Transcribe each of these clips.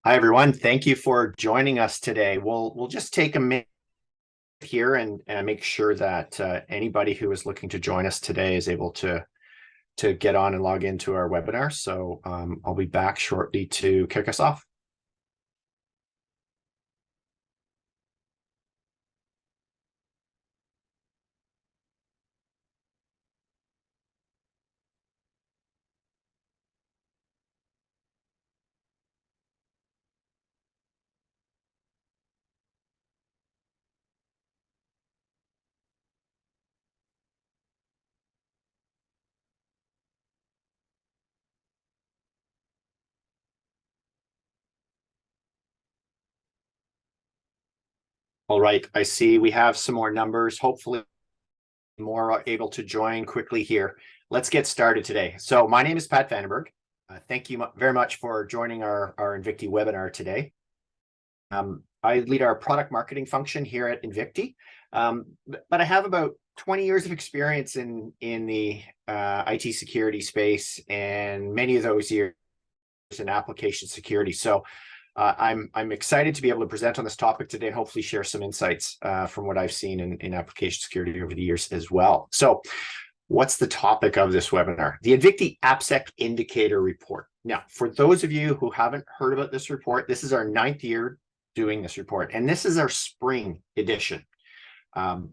Hi, everyone. Thank you for joining us today. We'll just take a minute here and make sure that anybody who is looking to join us today is able to get on and log into our webinar. So I'll be back shortly to kick us off. All right, I see we have some more numbers. Hopefully more are able to join quickly here. Let's get started today. So my name is Pat Vandenberg. Thank you very much for joining our Invicti webinar today. I lead our product marketing function here at Invicti, but I have about 20 years of experience in the IT security space, and many of those years in application security. So I'm excited to be able to present on this topic today and hopefully share some insights from what I've seen in application security over the years as well. So what's the topic of this webinar? The Invicti AppSec Indicator report. Now, for those of you who haven't heard about this report, this is our 9th year doing this report, and this is our spring edition,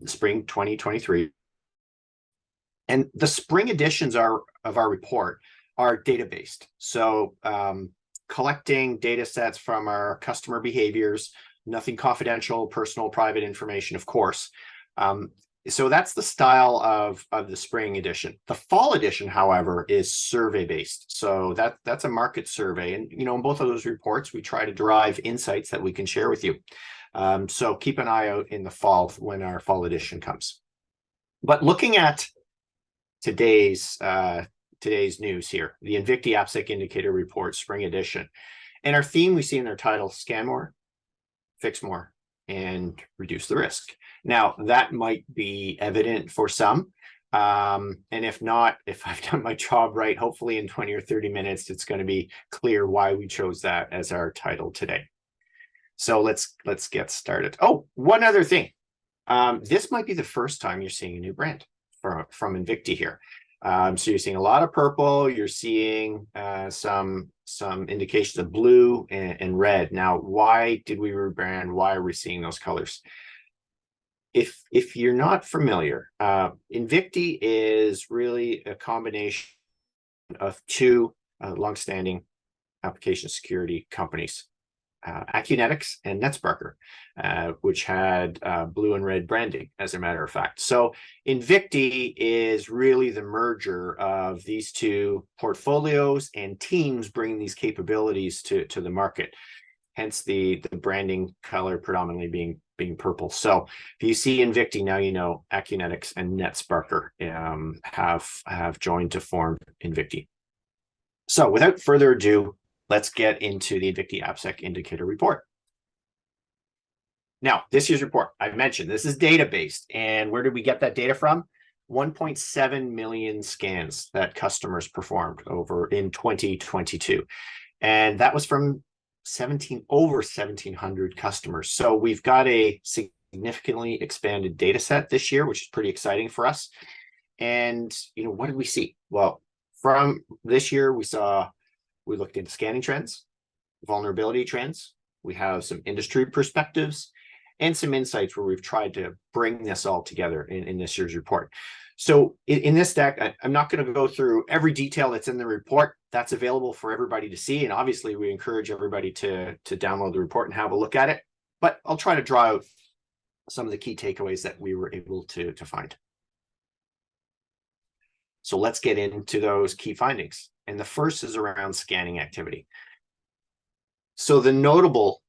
spring 2023. And the spring editions of our report are data-based. So collecting data sets from our customer behaviors, nothing confidential, personal, private information, of course. So that's the style of the spring edition. The fall edition, however, is survey-based. So that's a market survey. And, in both of those reports, we try to derive insights that we can share with you. So keep an eye out in the fall when our fall edition comes. But looking at today's news here, the Invicti AppSec Indicator report, spring edition. And our theme we see in our title, scan more, fix more, and reduce the risk. Now, that might be evident for some. And if not, if I've done my job right, hopefully in 20 or 30 minutes, it's going to be clear why we chose that as our title today. So let's get started. Oh, one other thing. This might be the first time you're seeing a new brand from Invicti here. So you're seeing a lot of purple, you're seeing some indications of blue and red. Now, why did we rebrand? Why are we seeing those colors? If you're not familiar, Invicti is really a combination of two longstanding application security companies, Acunetics and NetSparker, which had blue and red branding, as a matter of fact. So Invicti is really the merger of these two portfolios and teams bringing these capabilities to the market. Hence the branding color predominantly being purple. So if you see Invicti, now you know Acunetics and NetSparker have joined to form Invicti. So without further ado, let's get into the Invicti AppSec Indicator report. Now, this year's report, I mentioned, this is data-based. And where did we get that data from? 1.7 million scans that customers performed over in 2022. And that was from over 1,700 customers. So we've got a significantly expanded data set this year, which is pretty exciting for us. And, what did we see? Well, from this year, we looked into scanning trends, vulnerability trends. We have some industry perspectives and some insights where we've tried to bring this all together in this year's report. So in this deck, I'm not going to go through every detail that's in the report. That's available for everybody to see. And obviously, we encourage everybody to download the report and have a look at it. But I'll try to draw out some of the key takeaways that we were able to find. So let's get into those key findings. And the first is around scanning activity. So the notable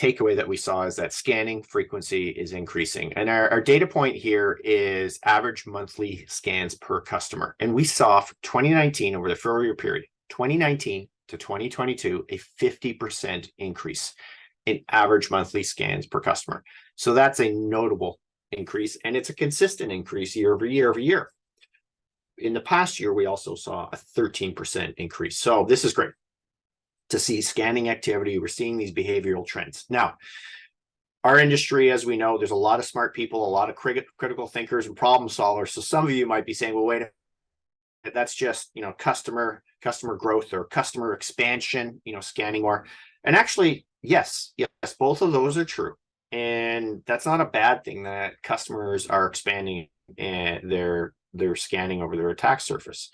takeaway that we saw is that scanning frequency is increasing. And our data point here is average monthly scans per customer. And we saw for 2019, over the 4-year period, 2019 to 2022, a 50% increase in average monthly scans per customer. So that's a notable increase, and it's a consistent increase year over year. In the past year, we also saw a 13% increase. So this is great. to see scanning activity. We're seeing these behavioral trends. Now, our industry, as we know, there's a lot of smart people, a lot of critical thinkers and problem solvers. So some of you might be saying, well, wait a minute, that's just, customer growth or customer expansion, scanning more. And actually, yes, both of those are true. And that's not a bad thing that customers are expanding and they're scanning over their attack surface.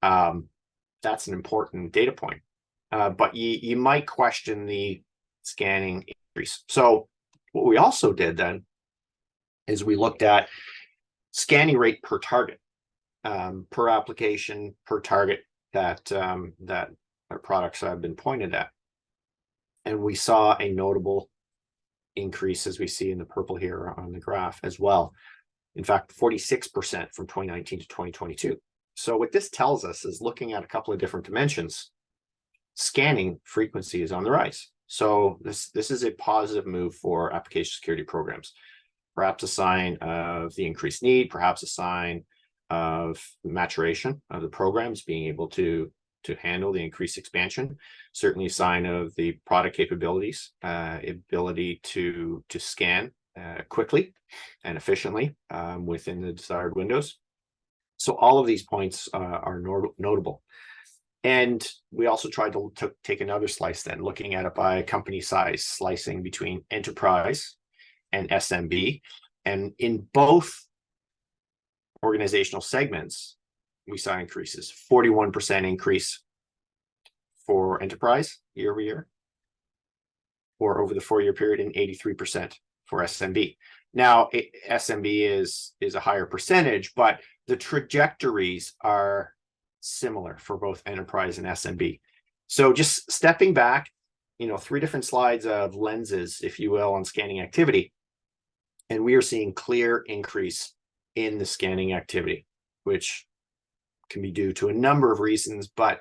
That's an important data point. But you might question the scanning increase. So what we also did then is we looked at scanning rate per target, per application, per target that our products have been pointed at. And we saw a notable increase, as we see in the purple here on the graph as well. In fact, 46% from 2019 to 2022. So what this tells us is, looking at a couple of different dimensions, scanning frequency is on the rise. So this is a positive move for application security programs. Perhaps a sign of the increased need, perhaps a sign of maturation of the programs being able to handle the increased expansion. Certainly a sign of the product capabilities, ability to scan quickly and efficiently within the desired windows. So all of these points are notable. And we also tried to take another slice then, looking at it by company size, slicing between enterprise and SMB. And in both organizational segments, we saw increases. 41% increase for enterprise year over year, or over the 4-year period, and 83% for SMB. Now, SMB is a higher percentage, but the trajectories are similar for both enterprise and SMB. So just stepping back, 3 different slides of lenses, if you will, on scanning activity. And we are seeing clear increase in the scanning activity, which can be due to a number of reasons, but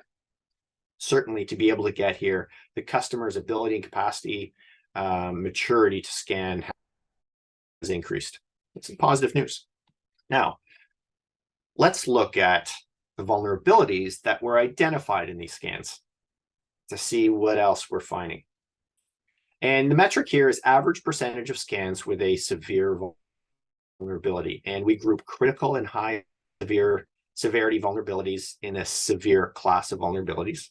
certainly to be able to get here, the customer's ability and capacity, maturity to scan has increased. It's some positive news. Now, let's look at the vulnerabilities that were identified in these scans to see what else we're finding. And the metric here is average percentage of scans with a severe vulnerability. And we group critical and high severity vulnerabilities in a severe class of vulnerabilities.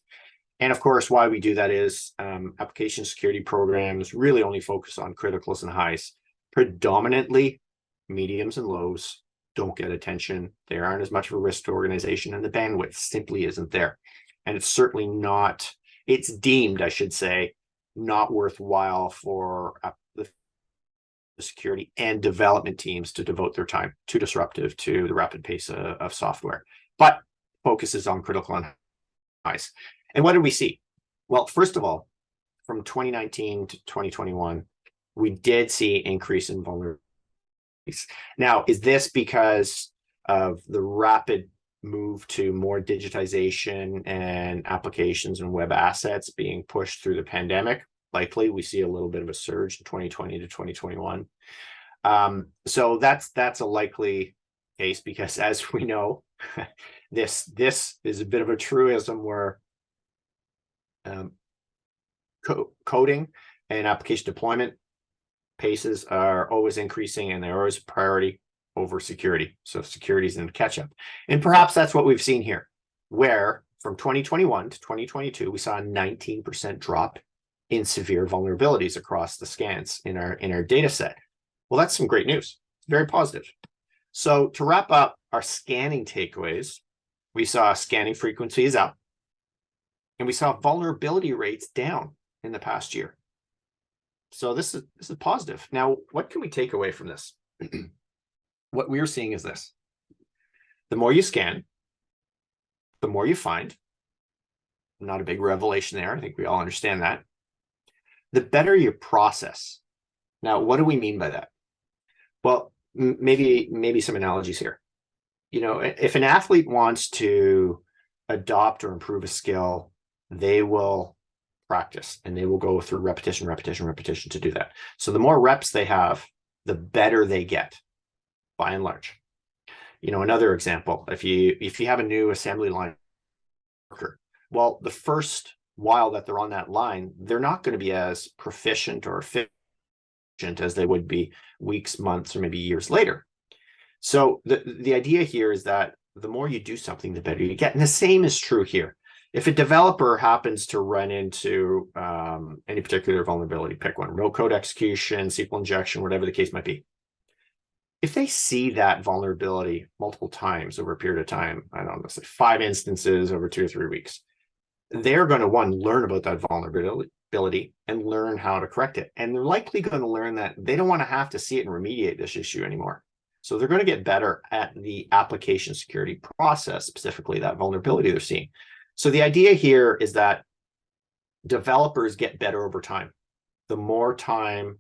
And of course, why we do that is application security programs really only focus on criticals and highs. Predominantly, mediums and lows don't get attention. They aren't as much of a risk to organization, and the bandwidth simply isn't there. And it's certainly not, it's deemed, I should say, not worthwhile for the security and development teams to devote their time too disruptive to the rapid pace of software, but focuses on critical and highs. And what did we see? Well, first of all, from 2019 to 2021, we did see increase in vulnerabilities. Now, is this because of the rapid move to more digitization and applications and web assets being pushed through the pandemic? Likely, we see a little bit of a surge in 2020 to 2021. So that's a likely case, because as we know, this is a bit of a truism where coding and application deployment paces are always increasing, and they're always a priority over security. So security is in catch up. And perhaps that's what we've seen here, where from 2021 to 2022, we saw a 19% drop in severe vulnerabilities across the scans in our data set. Well, that's some great news. Very positive. So to wrap up our scanning takeaways, we saw scanning frequency is up, and we saw vulnerability rates down in the past year. So this is positive. Now, what can we take away from this? What we're seeing is this: the more you scan, the more you find. Not a big revelation there. I think we all understand that. The better you process. Now, what do we mean by that? Well, maybe some analogies here. If an athlete wants to adopt or improve a skill, they will practice, and they will go through repetition to do that. So the more reps they have, the better they get, by and large. Another example, if you have a new assembly line worker, well, the first while that they're on that line, they're not going to be as proficient or efficient as they would be weeks, months, or maybe years later. So the idea here is that the more you do something, the better you get. And the same is true here. If a developer happens to run into any particular vulnerability, pick one, remote code execution, SQL injection, whatever the case might be. If they see that vulnerability multiple times over a period of time, I don't know, let's say 5 instances over 2 or 3 weeks, they're going to, one, learn about that vulnerability and learn how to correct it. And they're likely going to learn that they don't want to have to see it and remediate this issue anymore. So they're going to get better at the application security process, specifically that vulnerability they're seeing. So the idea here is that developers get better over time. The more time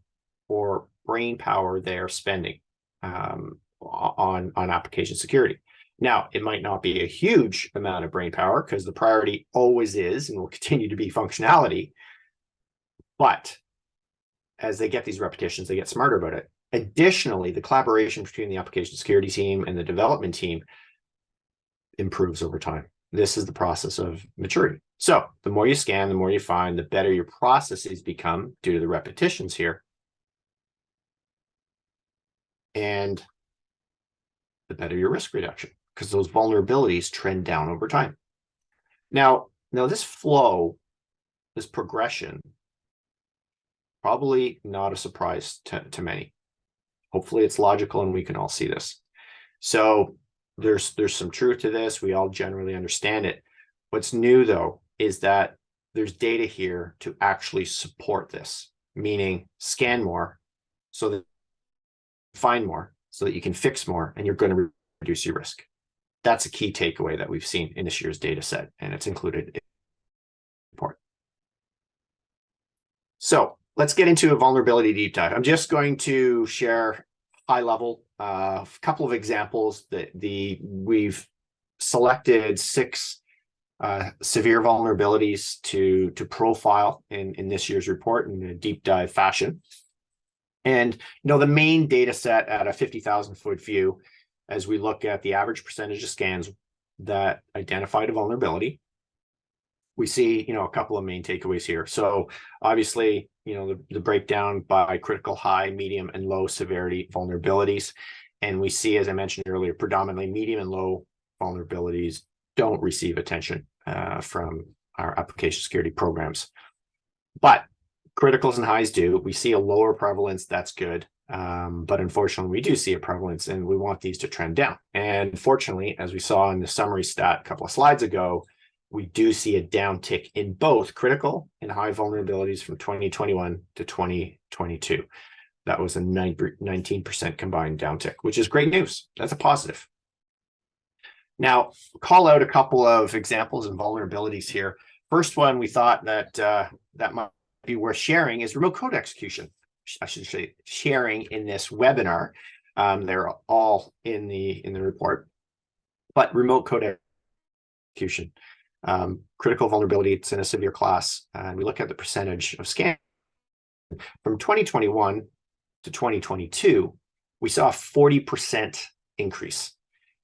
or brain power they're spending on application security. Now, it might not be a huge amount of brain power because the priority always is and will continue to be functionality. But as they get these repetitions, they get smarter about it. Additionally, the collaboration between the application security team and the development team improves over time. This is the process of maturity. So the more you scan, the more you find, the better your processes become due to the repetitions here. And the better your risk reduction, because those vulnerabilities trend down over time. Now this flow, this progression, probably not a surprise to many. Hopefully it's logical and we can all see this. So there's some truth to this. We all generally understand it. What's new, though, is that there's data here to actually support this, meaning scan more so that find more, so that you can fix more, and you're going to reduce your risk. That's a key takeaway that we've seen in this year's data set, and it's included in the report. So let's get into a vulnerability deep dive. I'm just going to share high level a couple of examples that we've selected 6 severe vulnerabilities to profile in this year's report in a deep dive fashion. And the main data set at a 50,000 foot view, as we look at the average percentage of scans that identified a vulnerability, we see a couple of main takeaways here. So obviously, the breakdown by critical, high, medium, and low severity vulnerabilities. And we see, as I mentioned earlier, predominantly medium and low vulnerabilities don't receive attention from our application security programs. But criticals and highs do. We see a lower prevalence, that's good. But unfortunately, we do see a prevalence and we want these to trend down. And fortunately, as we saw in the summary stat a couple of slides ago, we do see a downtick in both critical and high vulnerabilities from 2021 to 2022. That was a 19% combined downtick, which is great news. That's a positive. Now, call out a couple of examples and vulnerabilities here. First one we thought that that might be worth sharing is remote code execution. I should say sharing in this webinar. They're all in the report. But remote code execution, critical vulnerability, it's in a severe class. And we look at the percentage of scans. From 2021 to 2022, we saw a 40% increase.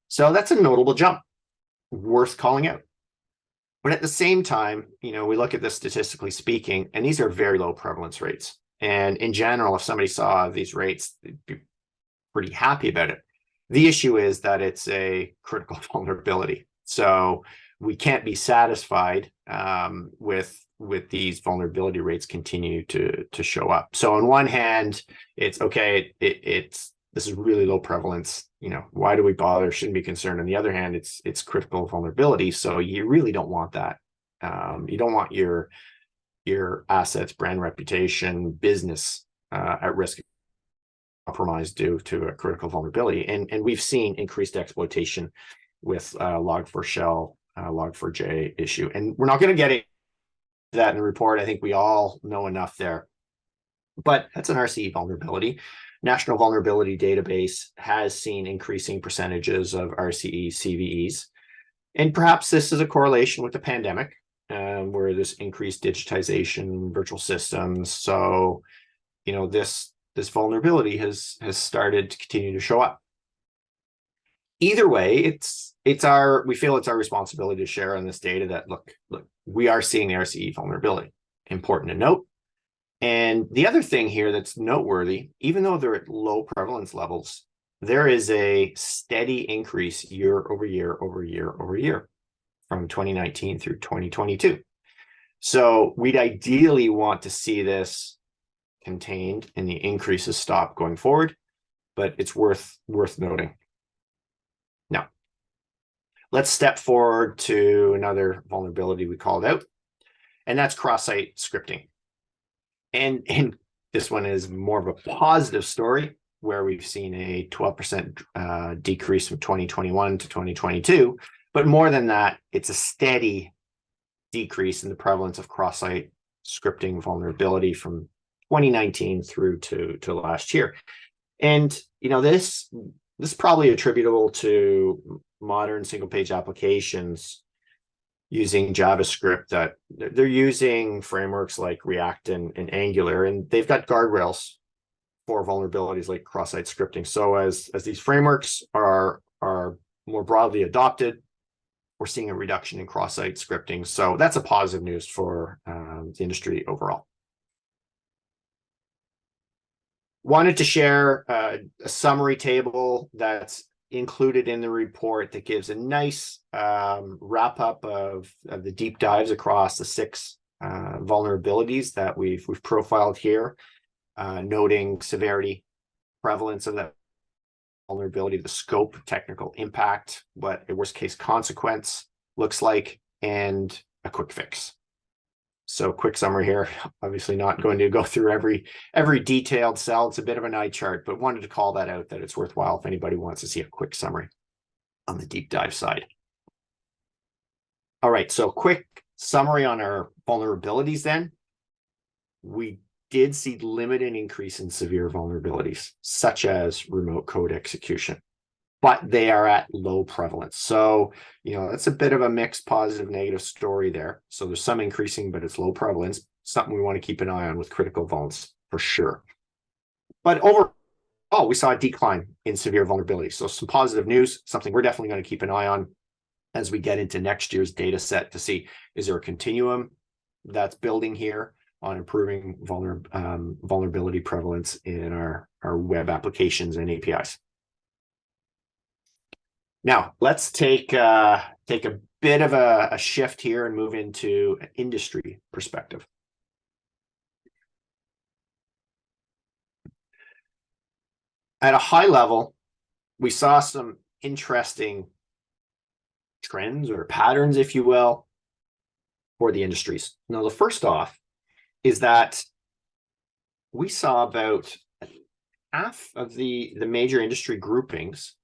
So that's a notable jump, worth calling out. But at the same time, we look at this statistically speaking, and these are very low prevalence rates. And in general, if somebody saw these rates, they'd be pretty happy about it. The issue is that it's a critical vulnerability. So we can't be satisfied with these vulnerability rates continue to show up. So on one hand, it's okay, this is really low prevalence. Why do we bother? Shouldn't be concerned. On the other hand, it's critical vulnerability. So you really don't want that. You don't want your assets, brand reputation, business at risk compromised due to a critical vulnerability. And we've seen increased exploitation with Log4Shell, Log4j issue. And we're not going to get into that in the report. I think we all know enough there. But that's an RCE vulnerability. National Vulnerability Database has seen increasing percentages of RCE CVEs. And perhaps this is a correlation with the pandemic, where this increased digitization, virtual systems. So, this vulnerability has started to continue to show up. Either way, we feel it's our responsibility to share on this data that look, we are seeing the RCE vulnerability. Important to note. And the other thing here that's noteworthy, even though they're at low prevalence levels, there is a steady increase year over year over year over year from 2019 through 2022. So we'd ideally want to see this contained and the increases stop going forward, but it's worth noting. Now, let's step forward to another vulnerability we called out, and that's cross-site scripting. And this one is more of a positive story, where we've seen a 12% decrease from 2021 to 2022. But more than that, it's a steady decrease in the prevalence of cross-site scripting vulnerability from 2019 through to last year. And this is probably attributable to modern single-page applications using JavaScript, that they're using frameworks like React and Angular, and they've got guardrails for vulnerabilities like cross-site scripting. So as these frameworks are more broadly adopted, we're seeing a reduction in cross-site scripting. So that's a positive news for the industry overall. Wanted to share a summary table that's included in the report that gives a nice wrap up of the deep dives across the 6 vulnerabilities that we've profiled here, noting severity, prevalence of that vulnerability, the scope, technical impact, what a worst case consequence looks like, and a quick fix. So quick summary here, obviously not going to go through every detailed cell. It's a bit of an eye chart, but wanted to call that out, that it's worthwhile if anybody wants to see a quick summary on the deep dive side. All right, so quick summary on our vulnerabilities then. We did see limited increase in severe vulnerabilities, such as remote code execution, but they are at low prevalence. So, that's a bit of a mixed positive, negative story there. So there's some increasing, but it's low prevalence, something we want to keep an eye on with critical vulns for sure. But overall, we saw a decline in severe vulnerabilities. So some positive news, something we're definitely going to keep an eye on as we get into next year's data set to see, is there a continuum that's building here on improving vulnerability prevalence in our web applications and APIs. Now, let's take a bit of a shift here and move into an industry perspective. At a high level, we saw some interesting trends or patterns, if you will, for the industries. Now, the first off is that we saw about half of the major industry groupings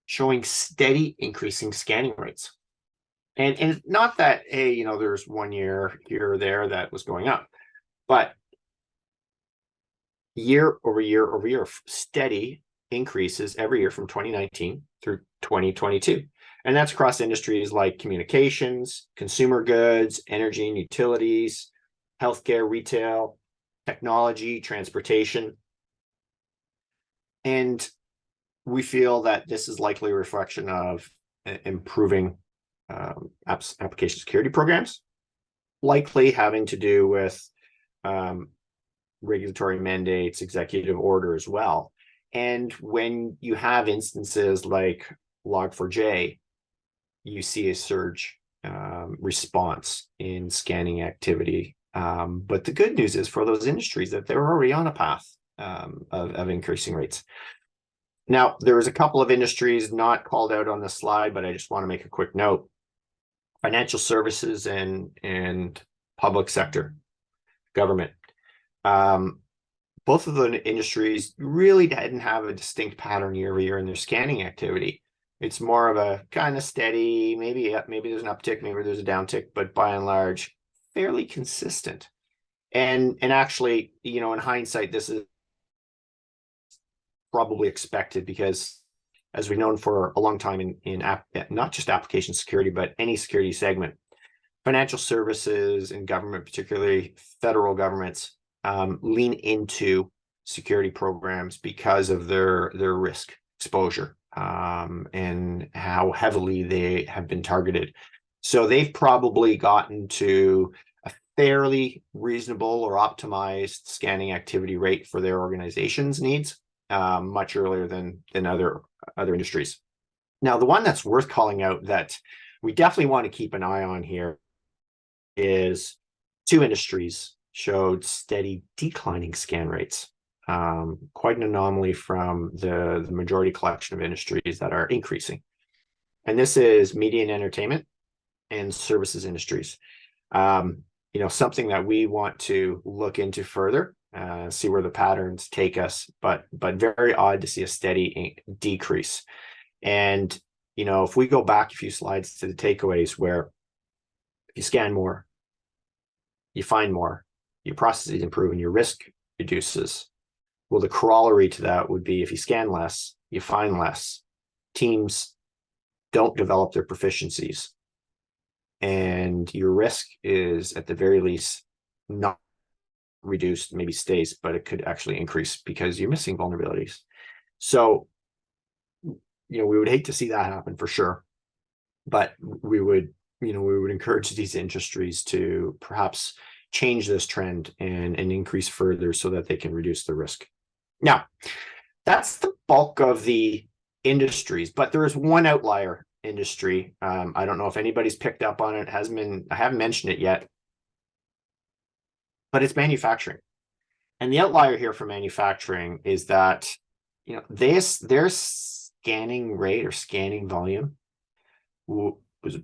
showing steady increasing scanning rates. And not that, hey, there's 1 year here or there that was going up, but year over year over year, steady increases every year from 2019 through 2022. And that's across industries like communications, consumer goods, energy and utilities, healthcare, retail, technology, transportation. And we feel that this is likely a reflection of improving application security programs, likely having to do with regulatory mandates, executive order as well. And when you have instances like Log4j, you see a surge response in scanning activity. But the good news is for those industries that they're already on a path of increasing rates. Now, there was a couple of industries not called out on the slide, but I just want to make a quick note. Financial services and public sector, government. Both of the industries really didn't have a distinct pattern year over year in their scanning activity. It's more of a kind of steady, maybe there's an uptick, maybe there's a downtick, but by and large, fairly consistent. And actually, in hindsight, this is probably expected, because as we've known for a long time in not just application security, but any security segment, financial services and government, particularly federal governments, lean into security programs because of their risk exposure and how heavily they have been targeted. So they've probably gotten to a fairly reasonable or optimized scanning activity rate for their organization's needs, much earlier than other industries. Now, the one that's worth calling out that we definitely want to keep an eye on here is two industries showed steady declining scan rates. Quite an anomaly from the majority collection of industries that are increasing. And this is media and entertainment and services industries. Something that we want to look into further, see where the patterns take us, but very odd to see a steady decrease. And, if we go back a few slides to the takeaways, where if you scan more, you find more, your processes improve, and your risk reduces. Well, the corollary to that would be if you scan less, you find less. Teams don't develop their proficiencies, and your risk is at the very least not reduced, maybe stays, but it could actually increase because you're missing vulnerabilities. So, we would hate to see that happen for sure, but we would encourage these industries to perhaps change this trend and increase further so that they can reduce the risk. Now, that's the bulk of the industries, but there is one outlier industry. I don't know if anybody's picked up on it. I haven't mentioned it yet, but it's manufacturing. And the outlier here for manufacturing is that, their scanning rate or scanning volume was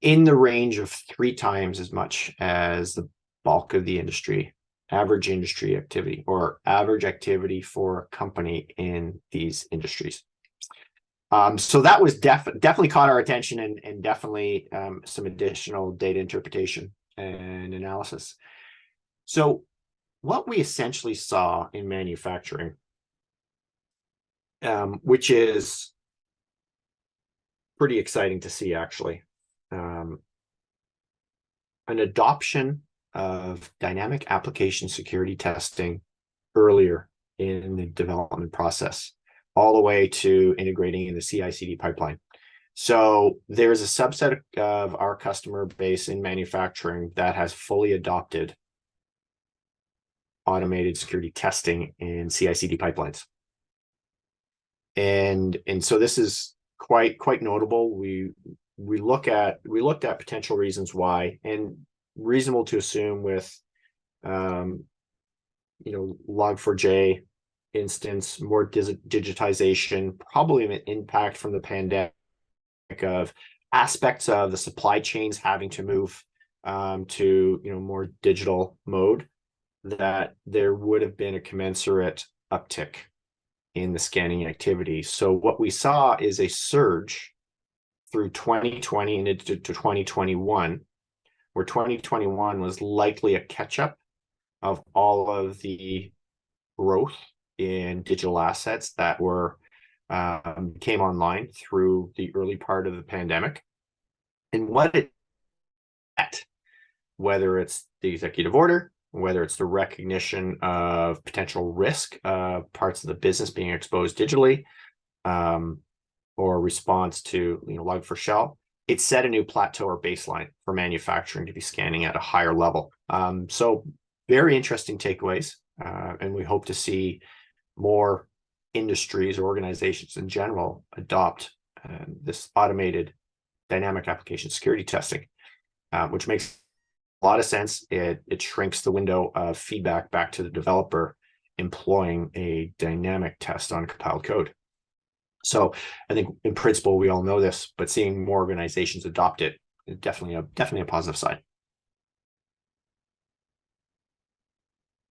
in the range of 3 times as much as the bulk of the industry, average industry activity, or average activity for a company in these industries. So that was definitely caught our attention, and definitely some additional data interpretation and analysis. So what we essentially saw in manufacturing, which is pretty exciting to see, actually, an adoption of dynamic application security testing earlier in the development process, all the way to integrating in the CI/CD pipeline. So there's a subset of our customer base in manufacturing that has fully adopted automated security testing in CI/CD pipelines. And so this is quite notable. We looked at potential reasons why, and reasonable to assume with Log4j instance, more digitization, probably an impact from the pandemic of aspects of the supply chains having to move to more digital mode, that there would have been a commensurate uptick in the scanning activity. So what we saw is a surge through 2020 and into 2021, where 2021 was likely a catch-up of all of the growth in digital assets that came online through the early part of the pandemic. And whether it's the executive order, whether it's the recognition of potential risk of parts of the business being exposed digitally, or response to Log4Shell, it set a new plateau or baseline for manufacturing to be scanning at a higher level. So very interesting takeaways, and we hope to see more industries or organizations in general adopt this automated dynamic application security testing, which makes a lot of sense. It shrinks the window of feedback back to the developer employing a dynamic test on compiled code. So I think in principle, we all know this, but seeing more organizations adopt it is definitely a positive side.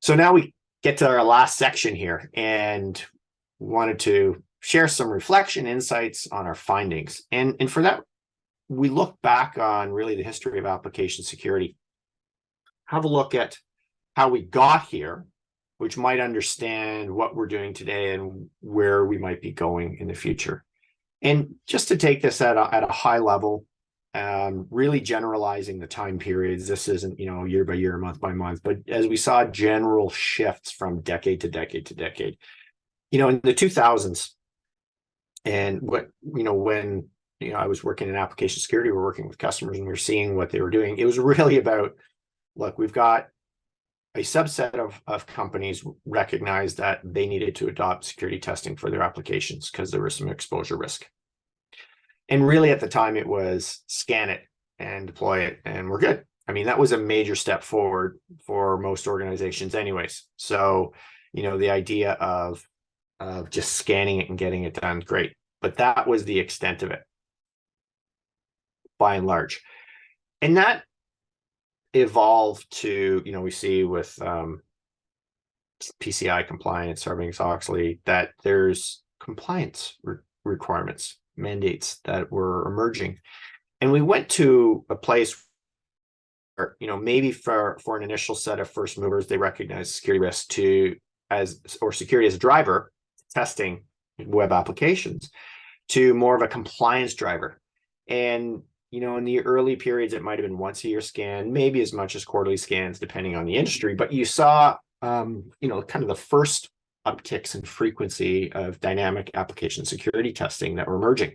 So now we get to our last section here, and wanted to share some reflection, insights on our findings. And for that, we look back on really the history of application security, have a look at how we got here, which might understand what we're doing today and where we might be going in the future. And just to take this at a high level, really generalizing the time periods. This isn't, year by year, month by month, but as we saw general shifts from decade to decade to decade. In the 2000s, And when I was working in application security, we're working with customers and we were seeing what they were doing. It was really about, look, we've got a subset of companies recognized that they needed to adopt security testing for their applications because there was some exposure risk. And really at the time it was scan it and deploy it and we're good. I mean, that was a major step forward for most organizations anyways. So, the idea of just scanning it and getting it done, great. But that was the extent of it by and large. And that evolved to, we see with PCI compliance, Sarbanes-Oxley, that there's compliance requirements, mandates that were emerging. And we went to a place where, maybe for an initial set of first movers, they recognize security risk or security as a driver, testing web applications, to more of a compliance driver. And in the early periods, it might have been once a year scan, maybe as much as quarterly scans, depending on the industry. But you saw, kind of the first upticks in frequency of dynamic application security testing that were emerging.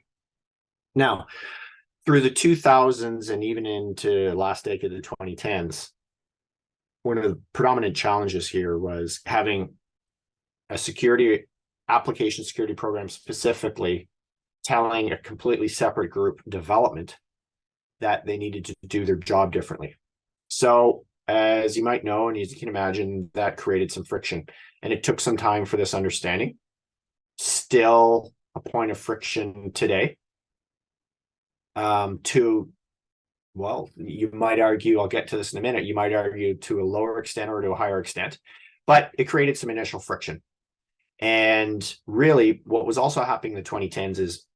Now, through the 2000s and even into last decade of the 2010s, one of the predominant challenges here was having a application security program specifically telling a completely separate group development that they needed to do their job differently. So as you might know, and as you can imagine, that created some friction. And it took some time for this understanding. Still a point of friction today. You might argue, I'll get to this in a minute, you might argue to a lower extent or to a higher extent, but it created some initial friction. And really what was also happening in the 2010s is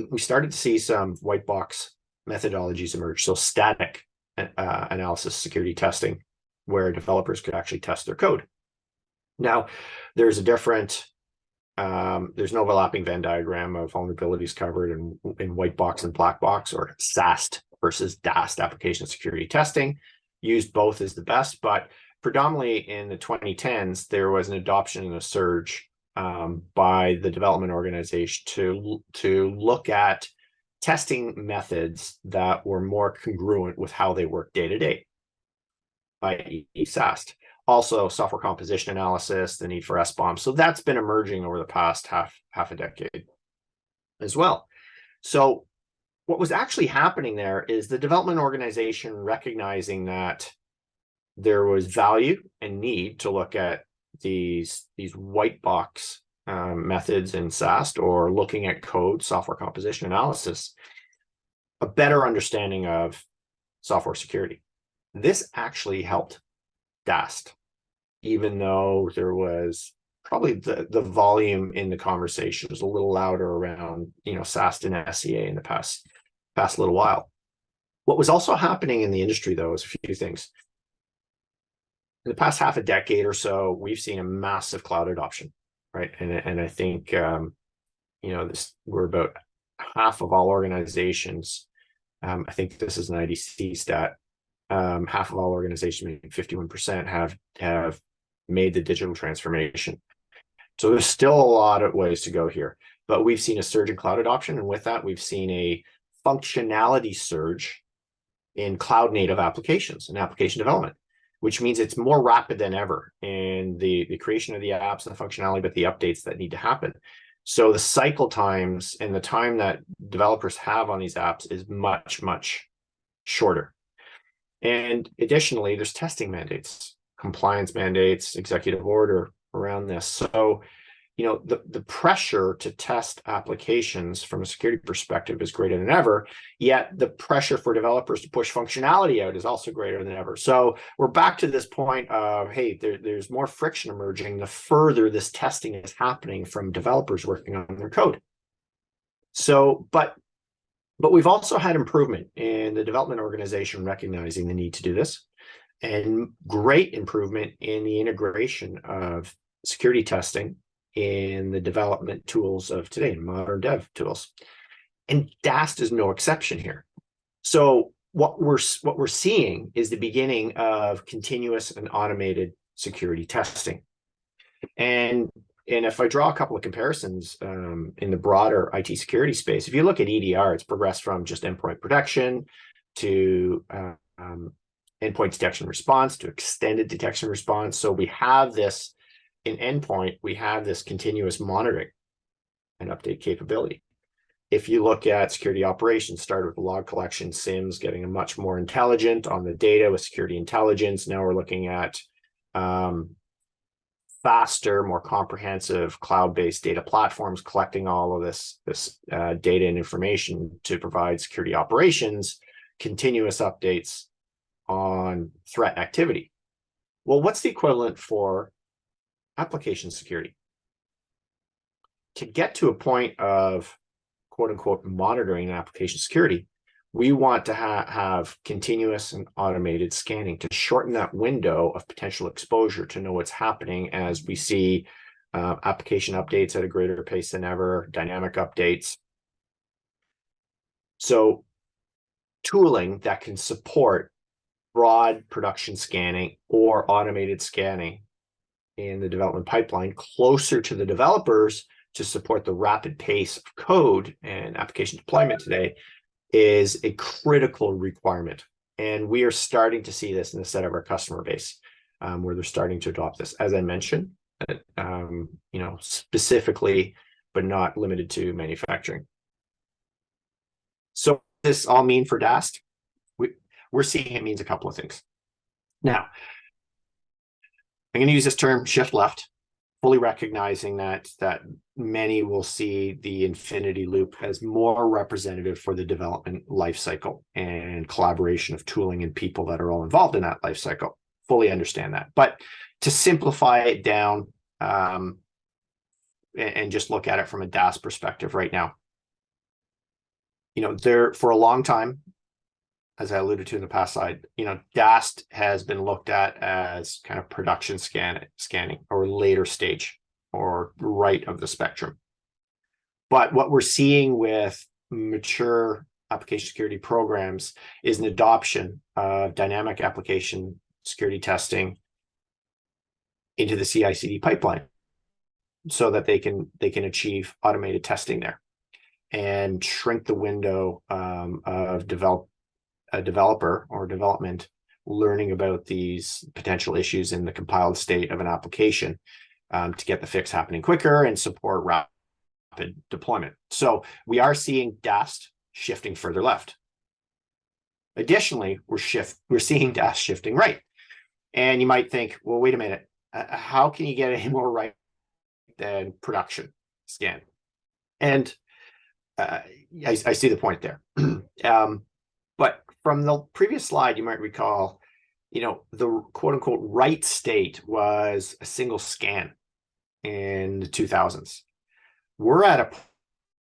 we started to see some white box methodologies emerge. So static analysis security testing, where developers could actually test their code. Now, there's no overlapping Venn diagram of vulnerabilities covered in white box and black box, or SAST versus DAST application security testing. Used both as the best, but predominantly in the 2010s, there was an adoption and a surge by the development organization to look at testing methods that were more congruent with how they work day to day, i.e. SAST. Also, software composition analysis, the need for SBOM. So that's been emerging over the past half a decade as well. So what was actually happening there is the development organization recognizing that there was value and need to look at these white box methods in SAST, or looking at code, software composition analysis, a better understanding of software security. This actually helped DAST, even though there was probably the volume in the conversation was a little louder around, SAST and SEA in the past little while. What was also happening in the industry, though, is a few things. In the past half a decade or so, we've seen a massive cloud adoption, right? And I think, we're about half of all organizations. I think this is an IDC stat. Half of all organizations, maybe 51%, have made the digital transformation. So there's still a lot of ways to go here, but we've seen a surge in cloud adoption, and with that, we've seen a functionality surge in cloud native applications and application development, which means it's more rapid than ever in the creation of the apps and the functionality, but the updates that need to happen. So the cycle times and the time that developers have on these apps is much, much shorter. And additionally, there's testing mandates, compliance mandates, executive order around this. So, the pressure to test applications from a security perspective is greater than ever, yet the pressure for developers to push functionality out is also greater than ever. So we're back to this point of, hey, there's more friction emerging the further this testing is happening from developers working on their code. So, but we've also had improvement in the development organization recognizing the need to do this, and great improvement in the integration of security testing in the development tools of today, modern dev tools. And DAST is no exception here. So what we're seeing is the beginning of continuous and automated security testing. And And if I draw a couple of comparisons in the broader IT security space, if you look at EDR, it's progressed from just endpoint protection to endpoint detection response to extended detection response. So we have this in endpoint, we have this continuous monitoring and update capability. If you look at security operations, started with log collection, SIMs, getting much more intelligent on the data with security intelligence. Now we're looking at faster, more comprehensive cloud-based data platforms, collecting all of this data and information to provide security operations, continuous updates on threat activity. Well, what's the equivalent for application security? To get to a point of quote unquote monitoring application security, we want to have continuous and automated scanning to shorten that window of potential exposure to know what's happening as we see application updates at a greater pace than ever, dynamic updates. So tooling that can support broad production scanning or automated scanning in the development pipeline closer to the developers to support the rapid pace of code and application deployment today is a critical requirement. And we are starting to see this in the set of our customer base, where they're starting to adopt this, as I mentioned, specifically, but not limited to manufacturing. So what does this all mean for DAST? We're seeing it means a couple of things. Now, I'm going to use this term shift left, fully recognizing that many will see the infinity loop as more representative for the development lifecycle and collaboration of tooling and people that are all involved in that lifecycle. Fully understand that. But to simplify it down and just look at it from a DAST perspective right now, there for a long time, as I alluded to in the past slide, DAST has been looked at as kind of production scanning or later stage or right of the spectrum. But what we're seeing with mature application security programs is an adoption of dynamic application security testing into the CI/CD pipeline so that they can achieve automated testing there and shrink the window of a developer or development learning about these potential issues in the compiled state of an application to get the fix happening quicker and support rapid deployment. So we are seeing DAST shifting further left. Additionally, we're seeing DAST shifting right. And you might think, well, wait a minute, how can you get any more right than production scan? And I see the point there. But from the previous slide, you might recall, the quote unquote right state was a single scan in the 2000s. We're at a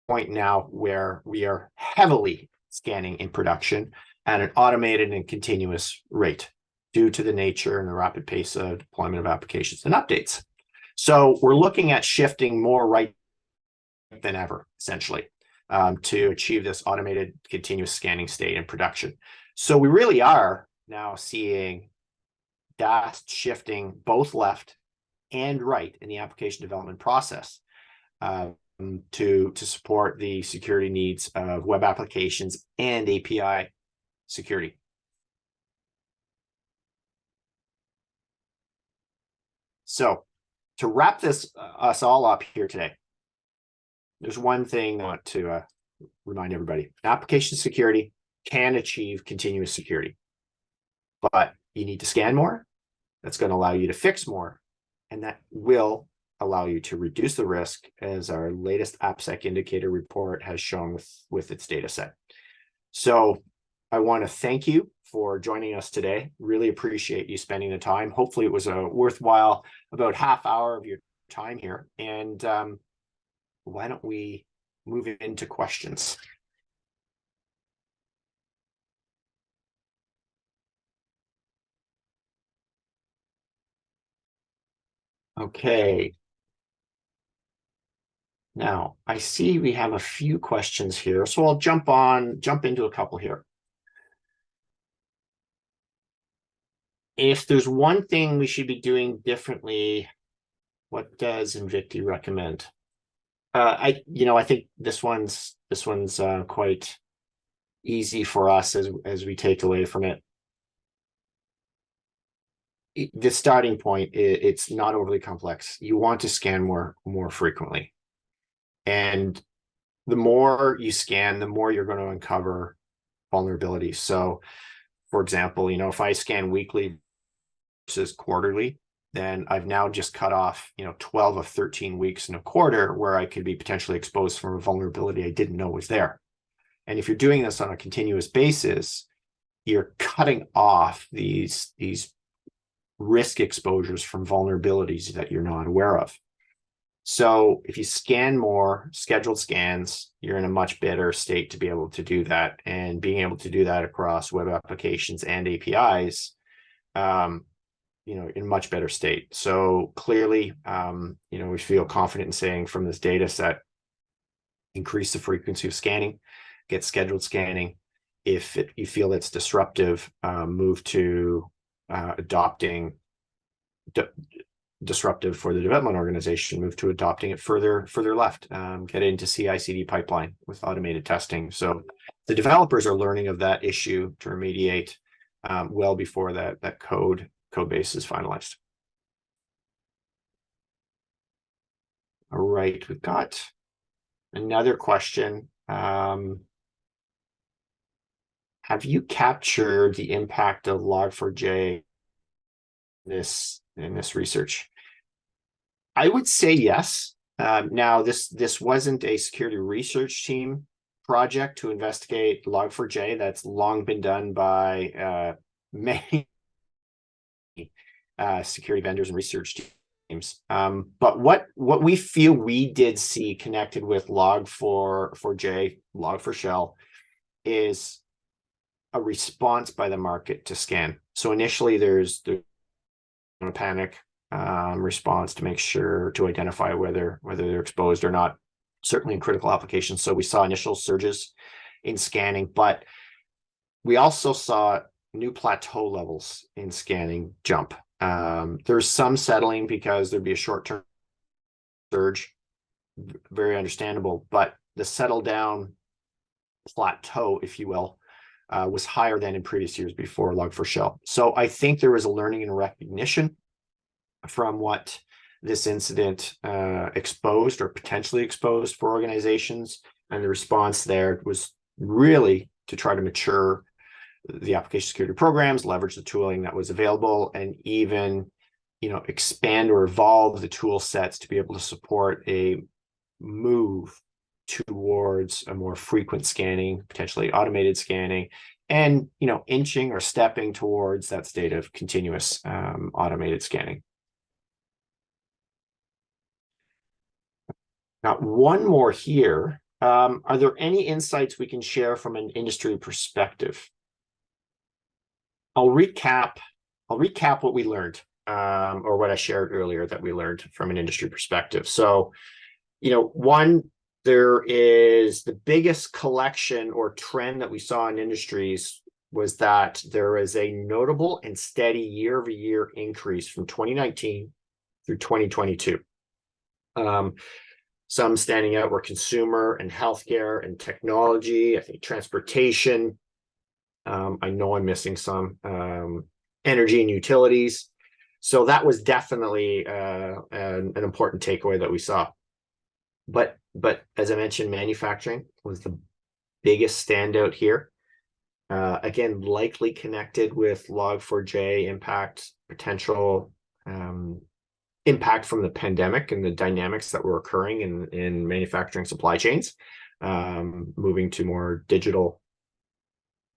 point now where we are heavily scanning in production at an automated and continuous rate due to the nature and the rapid pace of deployment of applications and updates. So we're looking at shifting more right than ever, essentially. To achieve this automated continuous scanning state in production. So we really are now seeing DAST shifting both left and right in the application development process to support the security needs of web applications and API security. So to wrap us all up here today, there's one thing I want to remind everybody. Application security can achieve continuous security, but you need to scan more. That's going to allow you to fix more, and that will allow you to reduce the risk, as our latest AppSec Indicator report has shown with its data set. So I want to thank you for joining us today. Really appreciate you spending the time. Hopefully it was a worthwhile about half hour of your time here. And why don't we move into questions? Okay. Now, I see we have a few questions here, so I'll jump into a couple here. If there's one thing we should be doing differently What does Invicti recommend? I think this one's quite easy for us as we take away from it. The starting point, it's not overly complex. You want to scan more frequently, and the more you scan, the more you're going to uncover vulnerabilities. So, for example, if I scan weekly versus quarterly, then I've now just cut off 12 of 13 weeks in a quarter where I could be potentially exposed from a vulnerability I didn't know was there. And if you're doing this on a continuous basis, you're cutting off these risk exposures from vulnerabilities that you're not aware of. So if you scan more scheduled scans, you're in a much better state to be able to do that. And being able to do that across web applications and APIs, in much better state. So clearly, we feel confident in saying from this data set, increase the frequency of scanning, get scheduled scanning. If you feel it's disruptive, move to adopting disruptive for the development organization, move to adopting it further left, get into CI/CD pipeline with automated testing. So the developers are learning of that issue to remediate well before that code base is finalized. All right, we've got another question. Have you captured the impact of Log4j in this research? I would say yes. Now, this wasn't a security research team project to investigate Log4j. That's long been done by many security vendors and research teams. But what we feel we did see connected with Log4j, Log4Shell, is a response by the market to scan. So initially there's a panic response to make sure to identify whether they're exposed or not, certainly in critical applications. So we saw initial surges in scanning, but we also saw new plateau levels in scanning jump. There's some settling because there'd be a short-term surge, very understandable, but the settle down plateau, if you will, was higher than in previous years before Log4Shell. So I think there was a learning and recognition from what this incident exposed or potentially exposed for organizations, and the response there was really to try to mature the application security programs, leverage the tooling that was available, and even expand or evolve the tool sets to be able to support a move towards a more frequent scanning, potentially automated scanning, and inching or stepping towards that state of continuous automated scanning. Now, one more here. Are there any insights we can share from an industry perspective? I'll recap what we learned, or what I shared earlier that we learned from an industry perspective. So, one, there is the biggest collection or trend that we saw in industries was that there is a notable and steady year-over-year increase from 2019 through 2022. Some standing out were consumer and healthcare and technology, I think transportation. I know I'm missing some, energy and utilities. So that was definitely an important takeaway that we saw. But as I mentioned, manufacturing was the biggest standout here. Again, likely connected with Log4j impact, potential impact from the pandemic and the dynamics that were occurring in manufacturing supply chains, moving to more digital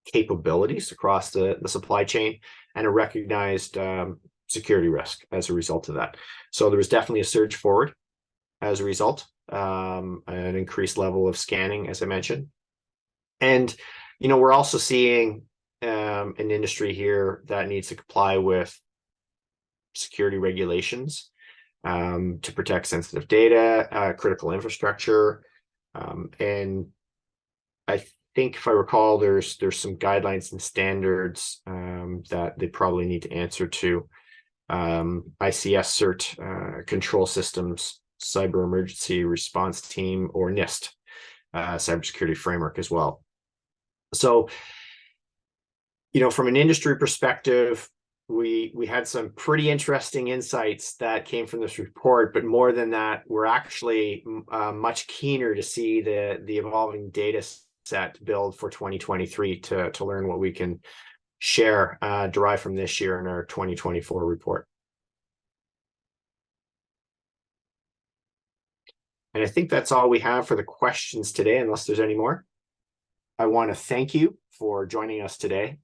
capabilities across the supply chain, and a recognized security risk as a result of that. So there was definitely a surge forward as a result, an increased level of scanning, as I mentioned. And, we're also seeing an industry here that needs to comply with security regulations to protect sensitive data, critical infrastructure. And I think, if I recall, there's some guidelines and standards that they probably need to answer to ICS CERT, Control Systems, Cyber Emergency Response Team, or NIST, Cybersecurity Framework as well. So, from an industry perspective, we had some pretty interesting insights that came from this report, but more than that, we're actually much keener to see the evolving data set build for 2023 to learn what we can share, derive from this year in our 2024 report. And I think that's all we have for the questions today, unless there's any more. I want to thank you for joining us today.